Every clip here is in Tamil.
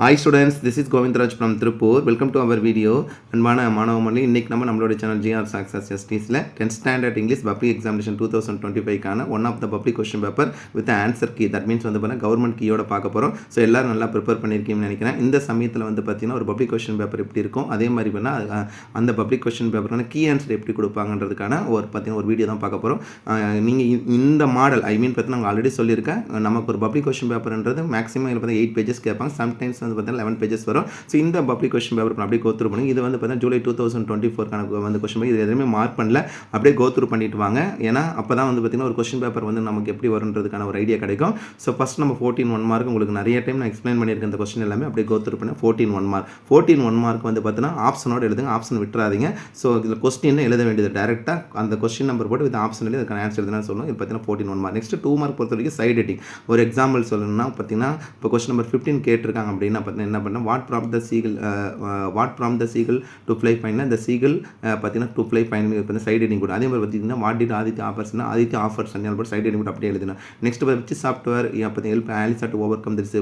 Hi students, this is Govindraj from Tripur. Welcome to our video. அன்பான மாணவ மண்டலி, இன்னைக்கு நம்ம நம்மளோட சேனல் GR Success Justiceல 10th Standard English Public Examination 2025க்கான one of the public question paper with answer key. That means வந்து பார்த்தீங்கன்னா கவர்மெண்ட் கீயோட பார்க்க போகிறோம். ஸோ எல்லாரும் நல்லா ப்ரிப்பேர் பண்ணியிருக்கீங்கன்னு நினைக்கிறேன். இந்த சமயத்தில் வந்து பார்த்தீங்கன்னா ஒரு பப்ளிக் கொஸ்டின் பேப்பர் எப்படி இருக்கும், அதே மாதிரி பண்ணால் அந்த பப்ளிக் கொஸ்டின் பேப்பருக்கான கீ ஆன்சர் எப்படி கொடுப்பாங்கன்றதுக்கான ஒரு வீடியோ தான் பார்க்க போகிறோம். நீங்கள் இந்த மாடல் பார்த்தீங்கன்னா நான் ஆல்ரெடி சொல்லியிருக்கேன். நமக்கு ஒரு பப்ளிக் கொஸ்டின் பேப்பர்ன்றது மேக்ஸிமம் இதில் பார்த்தீங்கன்னா 8 பேஜஸ் கேட்பாங்க. சம்டைம்ஸ் வந்து பார்த்தீங்கன்னா 11 பேஜஸ் வரும். ஸோ இந்த பப்ளிக் கொஸ்டின் பேப்பர் அப்படியே கோத்ரூ பண்ணி இது வந்து பார்த்தீங்கன்னா ஜூலை 2024 வந்து கொஸ்டின் பேப்பர். இது எதுவுமே மார்க் பண்ணல, அப்படியே கோத்ரூ பண்ணிட்டு வாங்க. ஏன்னா அப்போ தான் வந்து பார்த்தீங்கன்னா ஒரு கொஸ்டின் பேப்பர் வந்து நமக்கு எப்படி வருன்றதுக்கான ஒரு ஐடியா கிடைக்கும். ஸோ ஃபஸ்ட் நம்ம 14 1 மார்க் உங்களுக்கு நிறைய டைம் நான் எக்ஸ்பிளைன் பண்ணியிருக்கேன். இந்த கொஸ்டின் எல்லாமே அப்படியே கோத்ரூ பண்ணி 14 1 மார்க் வந்து பார்த்தீங்கன்னா ஆப்ஷனோட எழுதுங்க. ஆப்ஷன் விட்டுறாதீங்க. ஸோ இதில் கொஸ்டின் எழுத வேண்டியது டேரெக்டாக அந்த கொஸ்டின் நம்பர் போட்டு வித் ஆப்ஷன் எழுதி அதுக்கான ஆன்சர் எதுனா சொல்லணும். இது பார்த்தீங்கன்னா 14 1 மார்க். நெக்ஸ்ட் 2 மார்க் பொறுத்த வரைக்கும் சைட் எடிட்டிங். ஒரு எக்ஸாம்பிள் சொல்லணும்னா பார்த்தீங்கன்னா இப்போ கொஸ்டின் நம்பர் 15 கேட்டிருக்காங்க அப்படின்னா பார்த்தீங்கன்னா என்ன பண்ணால் what prompt the seagull to fly fine. இந்த சீகல் பார்த்தீங்கன்னா to fly fine side editing கூட. அதே மாதிரி பார்த்தீங்கன்னா வாட் டிட் ஆதித்யா ஆஃபர்ஸ்னா ஆதித்யா ஆஃபர்ஸ் போட்டு சைட் எடிட்டிங் கூட அப்படியே எழுதணும். நெக்ஸ்ட் விச் சாஃப்ட்வேர் பார்த்தீங்கன்னா help Alisa to overcome this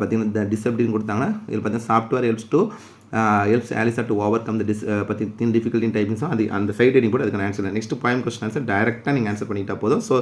பார்த்தீங்கன்னா டிசபிலிட்டின்னு கொடுத்தாங்கன்னா இதில் பார்த்தீங்கன்னா software helps Alisa to overcome the difficulty in typing. So அது அந்த சைட் எடிட்டிங் கூட அதுக்கான answer. Next point question answer டேரெக்டாக நீங்கள் ஆன்சர் பண்ணிட்டா போதும். ஸோ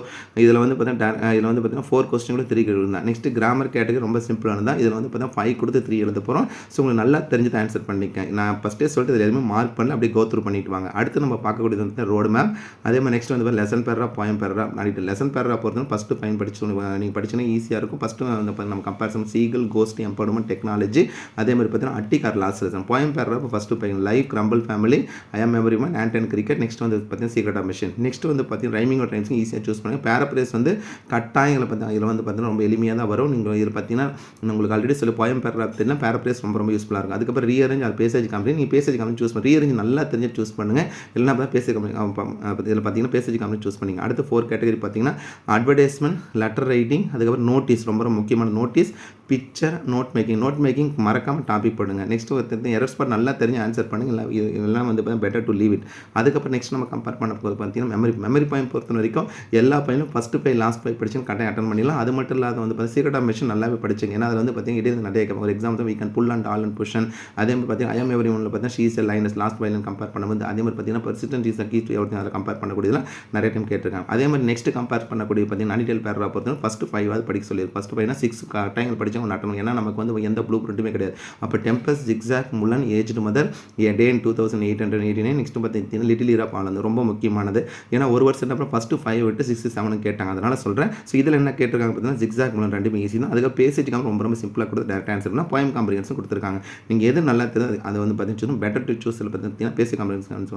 இதில் வந்து பார்த்தீங்கன்னா 4 கொஸ்டின் கூட 3 எழுதுதான். நெக்ஸ்ட் கிராமர் கேட்டகரி ரொம்ப சிம்பிளானது தான். இதில் வந்து பார்த்தீங்கன்னா 5 கொடுத்து 3 எழுத போகிறோம். ஸோ உங்களுக்கு நல்லா தெரிஞ்சது ஆன்சர் பண்ணிக்கேன். நான் ஃபஸ்ட்டே சொல்லிட்டு இதில் எதுவுமே மார்க் பண்ணல, அப்படியே கோத்ரூ பண்ணிட்டு வாங்க. அடுத்து நம்ம பார்க்கக்கூடியது வந்து ரோடு மேப். அதே மாதிரி நெக்ஸ்ட் வந்து லெசன் பேராகிராஃப், போயம் பேராகிராஃப். நாளைக்கு லெசன் பேராகிராஃப் பொறுத்தவரை ஃபஸ்ட்டு ஃபைன் படிச்சு நீங்கள் படிச்சுன்னா ஈஸியாக இருக்கும். ஃபஸ்ட்டு வந்து நம்ம comparison seagull ghost empowerment technology. அதே மாதிரி பார்த்தீங்கன்னா அட்டிகார் last lesson. Poem paragraph first பையன் live grumble family, I am memory man, ant and cricket. Next வந்து பார்த்தீங்கன்னா சீக்ரெட் ஆஃப் மிஷன். நெக்ஸ்ட் வந்து பார்த்தீங்கன்னா ரைமிங் டைம்ஸ் ஈஸியாக சூஸ் பண்ணுங்கள். பேராப்ரேஸ் வந்து கட்டாயங்களை பார்த்தீங்கன்னா இதில் வந்து பார்த்தீங்கன்னா ரொம்ப எளிமையாக தான் வரும். நீங்கள் இதில் பார்த்தீங்கன்னா உங்களுக்கு ஆல்ரெடி சொல்லி போயம் பேராகிராஃப் தெரியும், பேராப்ரேஸ் ரொம்ப யூஸ்ஃபுல்லாக இருக்கும். அதுக்கப்புறம் ரீஅரேஞ்ச் அது பேசேஜ் கம்பெனி. நீங்கள் பேசேஜ் கம்பெனி சூஸ் பண்ணி ரீஅரேஞ்ச் நல்லா தெரிஞ்சு சூஸ் பண்ணுங்கள். இல்லைனா பார்த்தா பேசேஜ் கம்பெனி இதில் பார்த்தீங்கன்னா பேசேஜ் கம்பெனி சூஸ் பண்ணிங்க. அடுத்து 4 கேட்டகரி பார்த்தீங்கன்னா அட்வர்டைஸ்மெண்ட், லெட்டர் ரைட்டிங், அதுக்கப்புறம் நோட்டீஸ் ரொம்ப முக்கியமான நோட்டீஸ், பிக்சர், நோட் மேக்கிங் மறக்காமல் டாபிக் போடுங்க. நெக்ஸ்ட் வந்து எரர் ஸ்பாட் நல்லா தெரிஞ்சு ஆன்சர் பண்ணுங்கள். இதெல்லாம் வந்து பெட்டர் டு லீவ் இட். அதுக்கப்புறம் நெக்ஸ்ட் நம்ம கம்பேர் பண்ண போது பார்த்தீங்கன்னா மெமரி பாயிண்ட் பொறுத்த வரைக்கும் எல்லா பையனும் ஃபஸ்ட்டு பை லாஸ்ட் பை படிச்சு கட்டாயம் அட்டன் பண்ணிடலாம். அது மட்டும் இல்லாத வந்து பார்த்தீங்கன்னா சீக்ரெட் ஆஃப் மிஷன் நல்லாவே படிச்சுங்க. ஏன்னா அதில் வந்து பார்த்தீங்கன்னா இடையே நிறைய கேட்பாங்க. ஒரு example we can pull and all and push on. அதே மாதிரி பார்த்தீங்கன்னா ஐ ஆம் எவரி ஒன்ல பார்த்தீங்கன்னா ஷீஸ் எ லைனஸ் லாஸ்ட் பையன் கம்பேர் பண்ணும்போது அதே மாதிரி பார்த்தீங்கன்னா persistent is key to everything அதில் கம்பேர் பண்ணக்கூடியதெல்லாம் நிறைய டைம் கேட்டிருக்காங்க. அதே மாதிரி நெக்ஸ்ட் கம்பேர் பண்ணக்கூடிய பார்த்தீங்கன்னா அனிடெல் பேராகிராஃப் பொறுத்தவரை ஃபஸ்ட்டு 5 படிக்க சொல்லியிருக்கு. ஃபஸ்ட்டு 5னா 6 டைங்கள் படித்தவங்க அட்டன். ஏன்னா நமக்கு வந்து எந்த ப்ளூ பிரிண்ட்டுமே கிடையாது. அப்போ டெம்பஸ், ஜிக்ஸாக், முலன், ஏஜ்டு மதர், டே இன் 2889. நெக்ஸ்ட் பார்த்தீங்கன்னா லிட்டில் ஈரா பாலந்து ரொம்ப முக்கியமானது. ஏன்னா ஒரு வருஷம் அப்புறம் ஃபஸ்ட்டு 5 விட்டு 6 7 கேட்டாங்க. அதனால் சொல்கிறேன். ஸோ இதில் என்ன கேட்டிருக்காங்க பார்த்தீங்கன்னா ஜிக்ஸாக், முலன் ரெண்டுமே ஈஸி தான். அதுக்கு பேசேஜ்க்காக ரொம்ப சிம்பிளாக கொடுத்து டேரக்ட் ஆன்சர்னா போயம் காம்ப்ரிஹென்ஷன் கொடுத்துருக்காங்க. நீங்கள் எது நல்லா தெரியுது அது வந்து பார்த்தீங்கன்னா பெட்டர் டு சூஸ் பார்த்தீங்கன்னா பேசிக் காம்ப்ரிஹென்ஷன்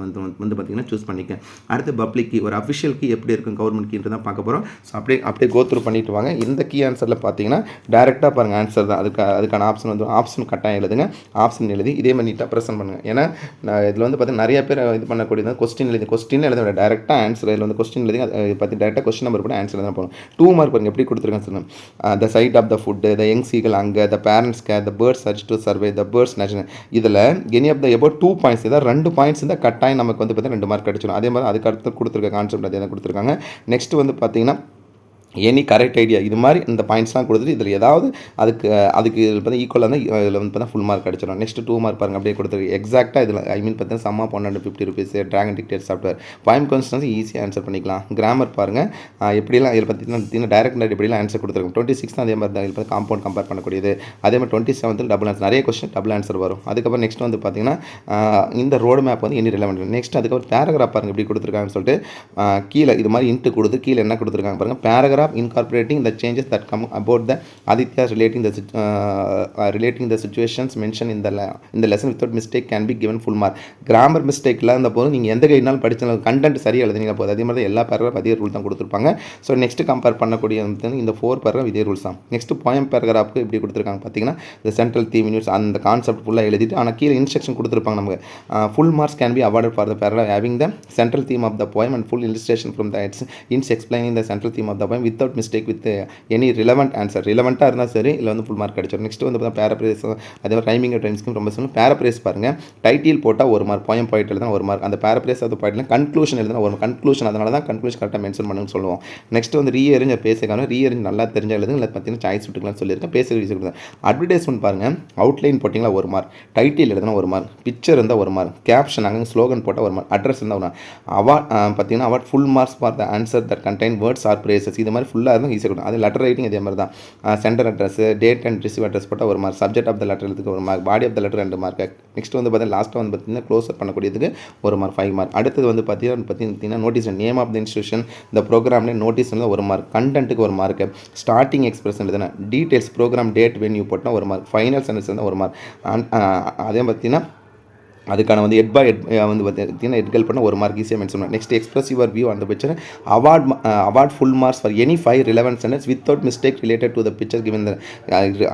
வந்து பார்த்தீங்கன்னா சூஸ் பண்ணிக்க. அடுத்து பப்ளிக் கீ, ஒரு அஃபிஷியல் கீ எப்படி இருக்கும் கவர்மெண்ட் கீன்ட்டு தான் பார்க்க போகிறோம். ஸோ அப்படியே கோத்ரூ பண்ணிட்டு வாங்க. இந்த கீ ஆன்சரில் பார்த்தீங்கன்னா டேரெக்டாக பாருங்கள் ஆன்சர் தான். அதுக்கான ஆப்ஷன் வந்து ஆப்ஷன் கட்டாயம் எழுதுங்க. ஆப்ஷன் எழுதி இதே மாதிரி நீட்டாக ப்ரெசென்ட் பண்ணுங்கள். ஏன்னா இதில் வந்து பார்த்தீங்கன்னா நிறைய பேர் இது பண்ணக்கூடியது கொஸ்டின் எழுத விட டேரெக்டாக ஆன்சர். இதில் வந்து கொஸ்டின் எழுதி பார்த்து டேரெக்டாக கொஸ்டின் நம்பர் கூட ஆன்சர் தான் போகணும். 2 மார்க் பாருங்கள் எப்படி கொடுத்துருக்காங்க சொன்னேன். The sight of the food, the young seagull அங்கே, the parents care, the birds search to survey, the birds national. இதில் any of the above 2 points இதான் 2 பாயிண்ட்ஸ் இருந்தால் கட்டாயம் நமக்கு வந்து பார்த்தீங்கன்னா 2 மார்க் கிடச்சிடும். அதே மாதிரி அதுக்கு அடுத்து கொடுத்துருக்க கான்செப்ட் அதே தான் கொடுத்துருக்காங்க. நெக்ஸ்ட் வந்து பார்த்தீங்கன்னா எனி கரெக்ட் ஐடியா இது மாதிரி இந்த பாயிண்ட்ஸ்லாம் கொடுத்துட்டு இதில் ஏதாவது அதுக்கு இதில் பார்த்தா ஈக்குவலாக இருந்தால் இதில் வந்து பார்த்தா ஃபுல் மார்க் கிடச்சிடும். நெக்ஸ்ட் 2 மார்க் பாருங்கள் அப்படியே கொடுத்துருக்கு எக்ஸாக்டாக இதில் பார்த்தீங்கன்னா sum of 150 rupees dragon dictate software. Point constants ஈஸியாக ஆன்சர் பண்ணிக்கலாம். கிராமர் பாருங்கள் எப்படிலாம் இதில் பார்த்தீங்கன்னா டைரக்ட் எப்படிலாம் ஆன்சர் கொடுத்துருக்கோம். 26 அதே மாதிரி தான் இதில் பார்த்து காம்பவுண்ட் கம்பேர் பண்ணக்கூடியது. அதே மாதிரி 27 டபுள் ஆன்சர் நிறைய கொஸ்டின் டபுள் ஆன்சர் வரும். அதுக்கப்புறம் நெக்ஸ்ட் வந்து பார்த்தீங்கன்னா இந்த ரோடு மேப் வந்து எனி ரிலவெண்ட். நெக்ஸ்ட் அதுக்கப்புறம் பேராகிராஃப் பாருங்கள் எப்படி கொடுத்துருக்காங்கன்னு சொல்லிட்டு கீழே இது மாதிரி இன்ட்டு கொடுத்து கீழே என்ன கொடுத்துருக்காங்க பாருங்கள். Paragraph incorporating the changes that come about the Aditya's relating the situations mentioned in the lesson without mistake can be given full mark. Grammar mistake இல்லாத போது நீங்கள் எந்த கைனாலும் படிச்சாலும் கண்டென்ட் சரியாக எழுதுனீங்க போது. அதே மாதிரி எல்லா பேராகிராஃப் அதே ரூல் தான் கொடுத்துருப்பாங்க. ஸோ நெக்ஸ்ட் கம்பேர் பண்ணக்கூடிய இந்த 4 பேராகிராஃப் இதே ரூல்ஸ் தான். நெக்ஸ்ட் போயம் பேராகிராஃப்க்கு எப்படி கொடுத்துருக்காங்க பார்த்தீங்கன்னா இந்த சென்ட்ரல் தீம் யூனிட்ஸ் அந்த கான்செப்ட் ஃபுல்லாக எழுதிட்டு ஆனால் கீழே இன்ஸ்ட்ரக்ஷன் கொடுத்துருப்பாங்க நமக்கு. Full marks can be awarded for the paragraph having the central theme of the poem and full illustration from the its explaining the central theme of the poem with without mistake with any relevant answer. ரிலவெண்ட்டாக இருந்தால் சரி, இல்லை வந்து ஃபுல் மார்க் கிடைச்சிடும். நெக்ஸ்ட் வந்து பார்த்தா பேராப்ரேஸ், அதே மாதிரி ரைமிங் டைம் ஸ்கீம் ரொம்ப சொல்லணும். பேராப்ரேஸ் பாருங்கள், டைட்டில் போட்டால் 1 மார்க், போயம் போயிட்டு எழுதினா 1 மார்க், அந்த பேராப்ரேஸ் அது போயிட்டு கன்க்ளூஷன் எழுதினா 1 கன்க்ளூஷன், அதனால தான் கன்க்ளூஷன் கரெக்டாக மென்ஷன் பண்ணுன்னு சொல்லுவோம். நெக்ஸ்ட் வந்து ரீஅரேஞ்ச் பேசுக்கான ரீஅரேஞ்ச் நல்லா தெரிஞ்ச எழுதுங்க, இல்லை பார்த்தீங்கன்னா சாய்ஸ் விட்டுக்கலாம்னு சொல்லியிருக்கேன். பேசுகிற யூஸ் கொடுத்தேன். அட்வர்டைஸ்மெண்ட் பாருங்கள், அவுட்லைன் போட்டிங்களா 1 மார்க், டைட்டில் எழுதினா 1 மார்க், பிக்சர் இருந்தால் 1 மார்க், கேப்ஷன் அங்கே ஸ்லோகன் போட்டால் 1 மார்க், அட்ரஸ் இருந்தால் 1 மார்க், அவார்ட் பார்த்தீங்கன்னா award full marks for the answer that contain words or phrases. இது மாதிரி ஃபுல்லாக இருந்தால் ஈஸியாக கொடுக்கும். அது லெட்டர் ரைட்டிங் இதே மாதிரி தான். Center address, date and receive address போட்டால் 1 mark, subject of the letter எழுதுக்கு 1 mark, body of the letter 2 mark. Next வந்து பார்த்தீங்கன்னா லாஸ்ட்டாக வந்து பார்த்தீங்கன்னா க்ளோஸ் பண்ணக்கூடியதுக்கு 1 மார்க், 5 மார்க். அடுத்தது வந்து பார்த்தீங்கன்னா notice, name of the institution, இந்த ப்ரோக்ராம்லேயே நோட்டீஸ் இருந்தால் 1 மார்க், கண்டென்ட்டுக்கு 1 மார்க், ஸ்டார்டிங் எக்ஸ்பிரஷன் எழுதுனா, டீட்டெயில்ஸ் ப்ரோக்ராம் டேட் வென்யூ போட்டால் 1 மார்க், ஃபைனல் சென்டென்ஸ் இருந்தால் 1 மார்க். அதே பார்த்தீங்கன்னா அதுக்கான வந்து ஹெட் பை ஹெட் வந்து பார்த்தீங்கன்னா ஹெட்கள் பண்ண 1 மார்க் ஈஸியாக மென்ஷன் பண்ணலாம். நெக்ஸ்ட் எக்ஸ்பிரஸ் யுவர் வியூ அந்த picture, award full marks for any 5 relevant sentence without mistake related to the picture given.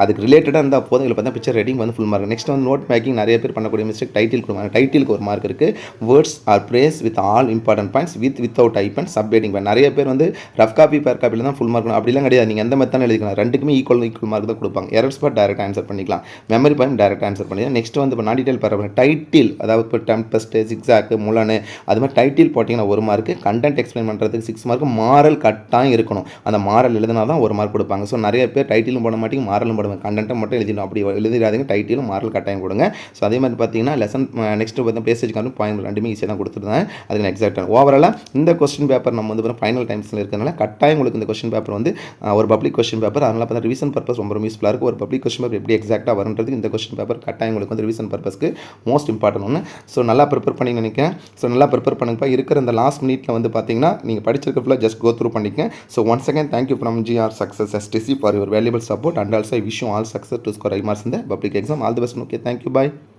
அதுக்கு ரிலேட்டடாக இருந்தால் போதும். இதில் பார்த்தா பிக்சர் ரெடிங் வந்து ஃபுல் மார்க். நெக்ஸ்ட் வந்து நோட் மேக்கிங் நிறைய பேர் பண்ணக்கூடிய மிஸ்டேக், டைட்டில் கொடுப்பாங்க, டைட்டிலுக்கு 1 மார்க் இருக்குது. Words or phrase with all important points without type and subheading point. நிறைய பேர் வந்து ரஃப் காப்பி பேர் காப்பியில் தான் ஃபுல் மார்க், அப்படிலாம் கிடையாது. நீங்கள் எந்த மெத்தட் எழுதிக்கலாம், ரெண்டுக்குமே ஈக்குவல் மார்க் தான் கொடுப்பாங்க. எரர்ஸ் பார் டேரக்ட் ஆன்சர் பண்ணிக்கலாம், மெமரி பாயிண்ட் டேரக்ட் ஆன்சர் பண்ணிக்கலாம். நெக்ஸ்ட் வந்து இப்போ நான் டீட்டெயில் பேராகிராஃப், டைட்டில் அதாவது இப்போ டெஸ்ட், ஜிக்ஸாக், முலனு, அது மாதிரி டைட்டில் போட்டிங்கன்னா 1 மார்க், கண்டென்ட் எக்ஸ்பிளைன் பண்ணுறதுக்கு 6 மார்க், மாரல் கட்டாயம் இருக்கணும். அந்த மாரல் எழுதினா தான் 1 மார்க் கொடுப்பாங்க. ஸோ நிறைய பேர் டைட்டிலும் போட மாட்டேங்க, மாரலும் போடுவாங்க. கண்டென்ட்டை மட்டும் எழுதிடும், அப்படி எழுதிடாதீங்க. டைட்டிலும் மாரல் கட்டாயம் கொடுங்க. ஸோ அதே மாதிரி பார்த்தீங்கன்னா லெசன் நெக்ஸ்ட் பார்த்தா பேசேஜ்க்கான பாயிண்ட் ரெண்டுமே ஈஸியாக தான் கொடுத்துருந்தேன். அதுக்கு எக்ஸாக்டாக ஓவராலாக இந்த கொஸ்டின் பேப்பர் நம்ம வந்து ஃபைனல் டைம்ஸில் இருக்கிறதுனால கட்டாயம் உங்களுக்கு இந்த கொஸ்டின் பேப்பர் வந்து ஒரு பப்ளிக் கொஸ்டின் பேப்பர். அதனால் பார்த்தா ரிவிஷன் பர்பஸ் ரொம்ப யூஸ்ஃபுல்லாக இருக்குது. ஒரு பப்ளிக் கொஸ்டின் பேப்பர் எப்படி எக்ஸாக்டாக வரும்ன்றது இந்த கொஸ்டின் பேப்பர் கட்டாயம் உங்களுக்கு வந்து ரிவிஷன் பர்பஸ்க்கு மோஸ்ட் இம்பார்ட்டன்ட் ஒன்று. ஸோ நல்லா ப்ரிப்பேர் பண்ணி நினைக்கிறேன். ஸோ நல்லா ப்ரிப்பேர் பண்ணுங்கப்பா. இருக்கிற இந்த லாஸ்ட் மினிட்ல வந்து பார்த்தீங்கன்னா நீங்கள் படிச்சிருக்க ஃபுல்லாக ஜஸ்ட் கோ த்ரூ பண்ணிக்க. So once again thank you from GR Success STC for your valuable support and also I wish you all success to score high marks in the public exam. All the best. Okay, thank you. Bye.